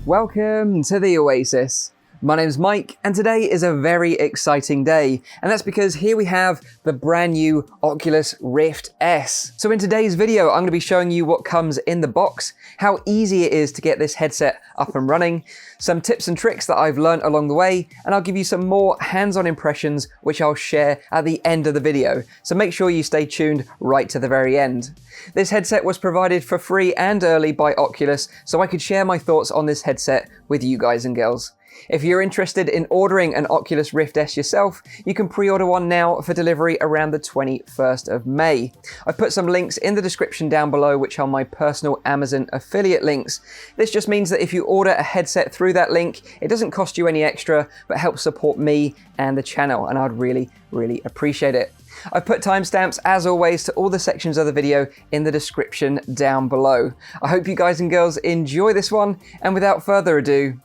Welcome to the Oasis. My name's Mike, and today is a very exciting day, and that's because here we have the brand new Oculus Rift S. So in today's video, I'm going to be showing you what comes in the box, how easy it is to get this headset up and running, some tips and tricks that I've learned along the way, and I'll give you some more hands-on impressions which I'll share at the end of the video. So make sure you stay tuned right to the very end. This headset was provided for free and early by Oculus, so I could share my thoughts on this headset with you guys and girls. If you're interested in ordering an Oculus Rift S yourself, you can pre-order one now for delivery around the 21st of May. I've put some links in the description down below which are my personal Amazon affiliate links. This just means that if you order a headset through that link, it doesn't cost you any extra, but helps support me and the channel, and I'd really appreciate it. I've put timestamps, as always, to all the sections of the video in the description down below. I hope you guys and girls enjoy this one, and without further ado,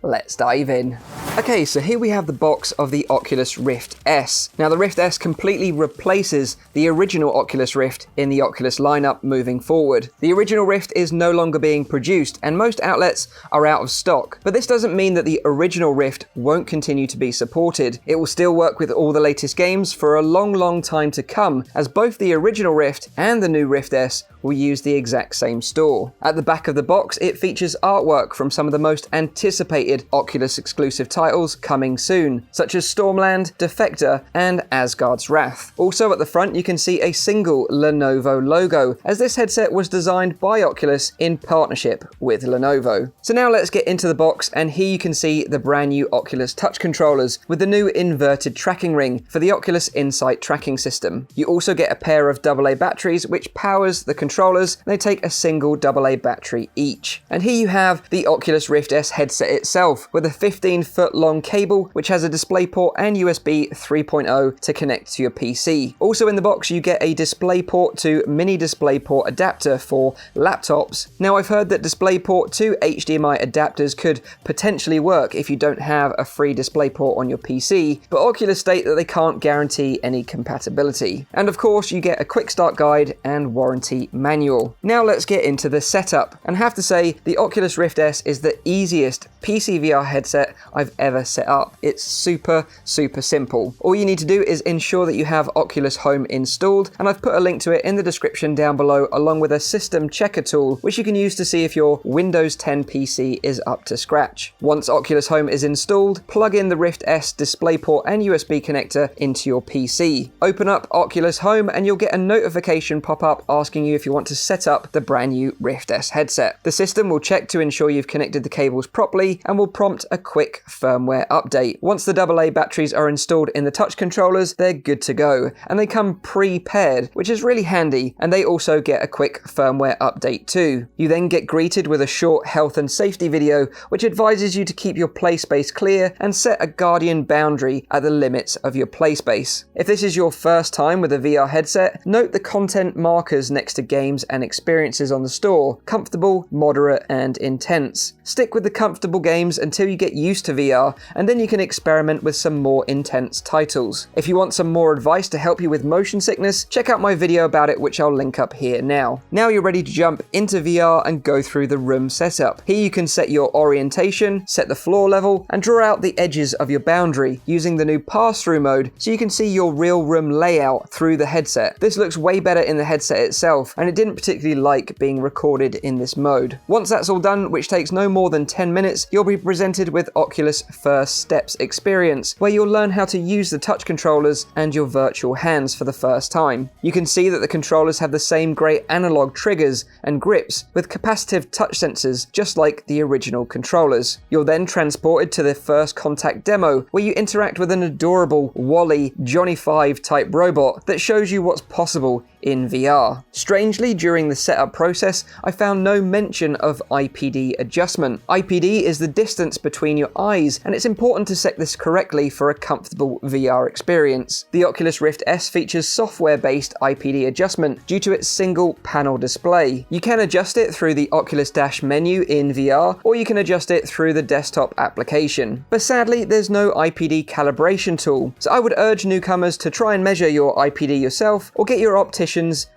let's dive in. Okay, so here we have the box of the Oculus Rift S. Now the Rift S completely replaces the original Oculus Rift in the Oculus lineup moving forward. The original Rift is no longer being produced and most outlets are out of stock. But this doesn't mean that the original Rift won't continue to be supported. It will still work with all the latest games for a long time to come, as both the original Rift and the new Rift S will use the exact same store. At the back of the box, it features artwork from some of the most anticipated Oculus exclusive titles coming soon, such as Stormland, Defector, and Asgard's Wrath. Also at the front, you can see a single Lenovo logo, as this headset was designed by Oculus in partnership with Lenovo. So now let's get into the box, and here you can see the brand new Oculus touch controllers with the new inverted tracking ring for the Oculus Insight tracking system. You also get a pair of AA batteries which powers the controllers. They take a single AA battery each. And here you have the Oculus Rift S headset itself with a 15-foot long cable which has a DisplayPort and USB 3.0 to connect to your PC. Also in the box you get a DisplayPort to mini DisplayPort adapter for laptops. Now I've heard that DisplayPort to HDMI adapters could potentially work if you don't have a free DisplayPort on your PC, but Oculus state that they can't guarantee any compatibility. And of course you get a quick start guide and warranty manual. Now let's get into the setup, and I have to say the Oculus Rift S is the easiest PC VR headset I've ever set up. It's super simple. All you need to do is ensure that you have Oculus Home installed, and I've put a link to it in the description down below, along with a system checker tool which you can use to see if your Windows 10 PC is up to scratch. Once Oculus Home is installed, plug in the Rift S DisplayPort and USB connector into your PC. Open up Oculus Home and you'll get a notification pop up asking you if you want to set up the brand new Rift S headset. The system will check to ensure you've connected the cables properly and will prompt a quick firmware update. Once the AA batteries are installed in the touch controllers, they're good to go, and they come pre-paired, which is really handy, and they also get a quick firmware update too. You then get greeted with a short health and safety video which advises you to keep your play space clear and set a guardian boundary at the limits of your play space. If this is your first time with a VR headset, note the content markers next to games and experiences on the store: comfortable, moderate, and intense. Stick with the comfortable games until you get used to VR, and then you can experiment with some more intense titles. If you want some more advice to help you with motion sickness, check out my video about it, which I'll link up here now. Now you're ready to jump into VR and go through the room setup. Here you can set your orientation, set the floor level, and draw out the edges of your boundary using the new Passthrough mode, so you can see your real room layout through the headset. This looks way better in the headset itself, and it didn't particularly like being recorded in this mode. Once that's all done, which takes no more than 10 minutes, you'll be presented with Oculus First Steps experience, where you'll learn how to use the touch controllers and your virtual hands for the first time. You can see that the controllers have the same great analog triggers and grips with capacitive touch sensors, just like the original controllers. You're then transported to the first contact demo, where you interact with an adorable Wall-E Johnny 5 type robot that shows you what's possible in VR. Strangely, during the setup process, I found no mention of IPD adjustment. IPD is the distance between your eyes, and it's important to set this correctly for a comfortable VR experience. The Oculus Rift S features software-based IPD adjustment due to its single panel display. You can adjust it through the Oculus Dash menu in VR, or you can adjust it through the desktop application. But sadly, there's no IPD calibration tool, so I would urge newcomers to try and measure your IPD yourself, or get your opticians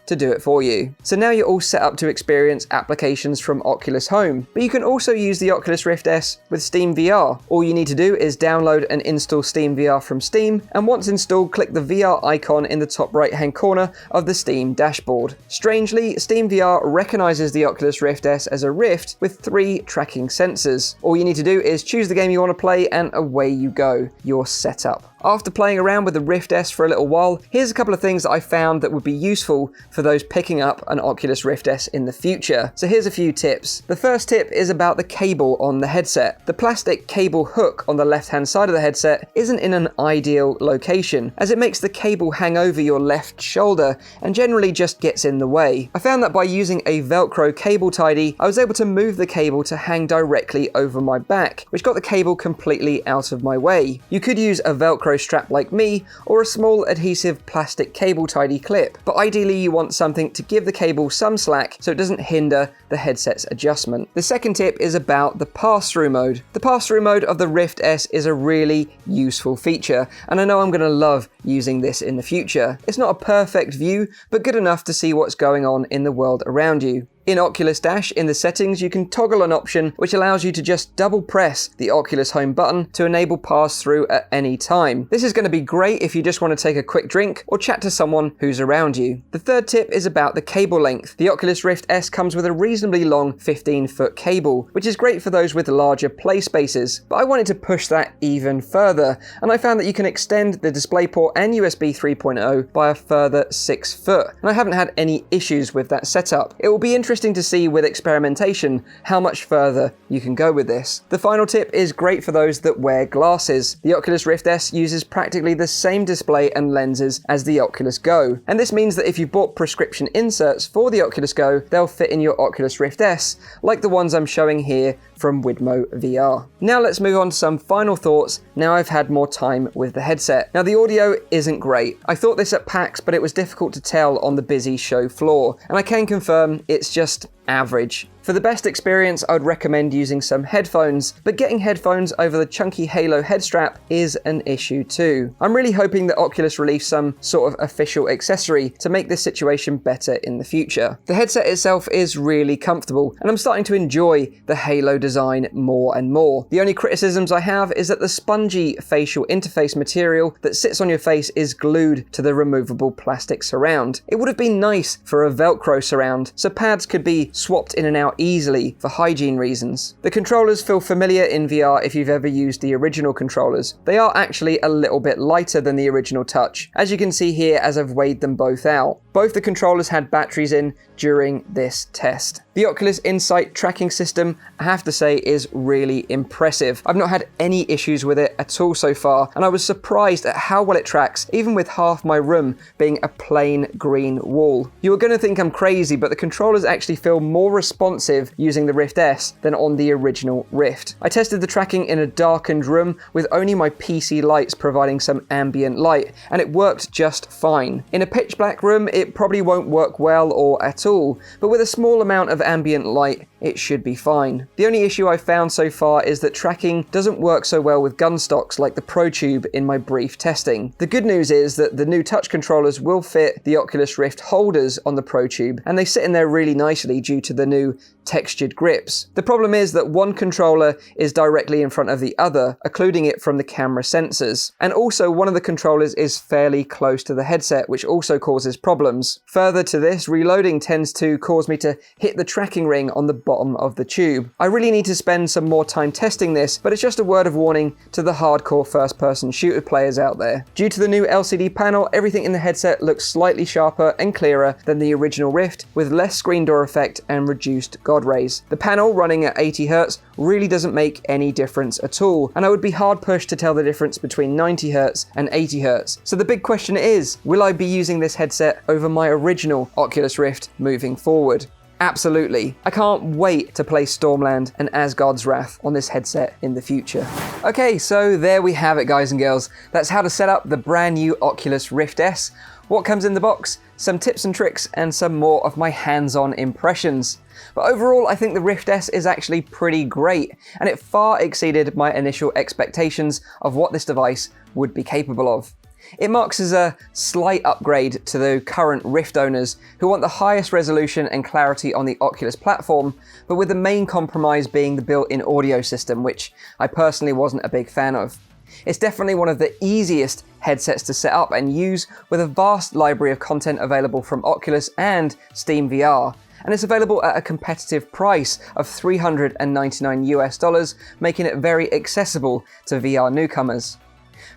to to do it for you. So now you're all set up to experience applications from Oculus Home, but you can also use the Oculus Rift S with SteamVR. All you need to do is download and install SteamVR from Steam, and once installed, click the VR icon in the top right-hand corner of the Steam dashboard. Strangely, SteamVR recognizes the Oculus Rift S as a Rift with 3 tracking sensors. All you need to do is choose the game you want to play, and away you go. You're set up. After playing around with the Rift S for a little while, here's a couple of things that I found that would be useful for those picking up an Oculus Rift S in the future. So here's a few tips. The first tip is about the cable on the headset. The plastic cable hook on the left-hand side of the headset isn't in an ideal location, as it makes the cable hang over your left shoulder and generally just gets in the way. I found that by using a Velcro cable tidy, I was able to move the cable to hang directly over my back, which got the cable completely out of my way. You could use a Velcro strap like me, or a small adhesive plastic cable tidy clip, but ideally you want something to give the cable some slack so it doesn't hinder the headset's adjustment. The second tip is about the pass-through mode. The pass-through mode of the Rift S is a really useful feature, and I know I'm going to love using this in the future. It's not a perfect view, but good enough to see what's going on in the world around you. In Oculus Dash, in the settings, you can toggle an option which allows you to just double press the Oculus Home button to enable pass-through at any time. This is going to be great if you just want to take a quick drink or chat to someone who's around you. The third tip is about the cable length. The Oculus Rift S comes with a reasonably long 15-foot cable, which is great for those with larger play spaces, but I wanted to push that even further, and I found that you can extend the DisplayPort and USB 3.0 by a further 6 foot, and I haven't had any issues with that setup. It will be interesting to see with experimentation how much further you can go with this. The final tip is great for those that wear glasses. The Oculus Rift S uses practically the same display and lenses as the Oculus Go, and this means that if you bought prescription inserts for the Oculus Go, they'll fit in your Oculus Rift S, like the ones I'm showing here from Widmo VR. Now let's move on to some final thoughts now I've had more time with the headset. Now the audio isn't great. I thought this at PAX, but it was difficult to tell on the busy show floor, and I can confirm it's just average. For the best experience, I would recommend using some headphones, but getting headphones over the chunky Halo head strap is an issue too. I'm really hoping that Oculus release some sort of official accessory to make this situation better in the future. The headset itself is really comfortable, and I'm starting to enjoy the Halo design more and more. The only criticisms I have is that the spongy facial interface material that sits on your face is glued to the removable plastic surround. It would have been nice for a Velcro surround, so pads could be swapped in and out easily for hygiene reasons. The controllers feel familiar in VR if you've ever used the original controllers. They are actually a little bit lighter than the original Touch, as you can see here as I've weighed them both out. Both the controllers had batteries in during this test. The Oculus Insight tracking system, I have to say, is really impressive. I've not had any issues with it at all so far, and I was surprised at how well it tracks, even with half my room being a plain green wall. You are going to think I'm crazy, but the controllers actually feel more responsive using the Rift S than on the original Rift. I tested the tracking in a darkened room with only my PC lights providing some ambient light, and it worked just fine. In a pitch black room, it probably won't work well or at all, but with a small amount of ambient light, it should be fine. The only issue I've found so far is that tracking doesn't work so well with gun stocks like the Pro Tube in my brief testing. The good news is that the new touch controllers will fit the Oculus Rift holders on the Pro Tube, and they sit in there really nicely due to the new textured grips. The problem is that one controller is directly in front of the other, occluding it from the camera sensors. And also one of the controllers is fairly close to the headset, which also causes problems. Further to this, reloading tends to cause me to hit the tracking ring on the bottom of the tube. I really need to spend some more time testing this, but it's just a word of warning to the hardcore first-person shooter players out there. Due to the new LCD panel, everything in the headset looks slightly sharper and clearer than the original Rift, with less screen door effect and reduced God rays. The panel running at 80 Hz really doesn't make any difference at all, and I would be hard pushed to tell the difference between 90 Hz and 80 Hz. So the big question is, will I be using this headset over my original Oculus Rift moving forward? Absolutely. I can't wait to play Stormland and Asgard's Wrath on this headset in the future. Okay, so there we have it, guys and girls. That's how to set up the brand new Oculus Rift S, what comes in the box, some tips and tricks, and some more of my hands-on impressions. But overall, I think the Rift S is actually pretty great, and it far exceeded my initial expectations of what this device would be capable of. It marks as a slight upgrade to the current Rift owners who want the highest resolution and clarity on the Oculus platform, but with the main compromise being the built-in audio system, which I personally wasn't a big fan of. It's definitely one of the easiest headsets to set up and use, with a vast library of content available from Oculus and SteamVR, and it's available at a competitive price of $399 US, making it very accessible to VR newcomers.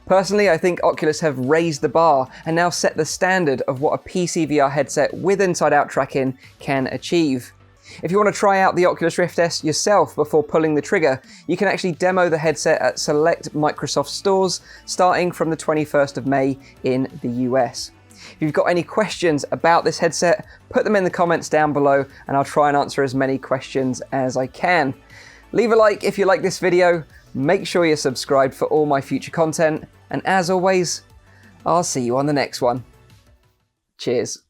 Personally, I think Oculus have raised the bar and now set the standard of what a PC VR headset with inside-out tracking can achieve. If you want to try out the Oculus Rift S yourself before pulling the trigger, you can actually demo the headset at select Microsoft stores starting from the 21st of May in the US. If you've got any questions about this headset, put them in the comments down below and I'll try and answer as many questions as I can. Leave a like if you like this video, make sure you're subscribed for all my future content, and as always, I'll see you on the next one. Cheers.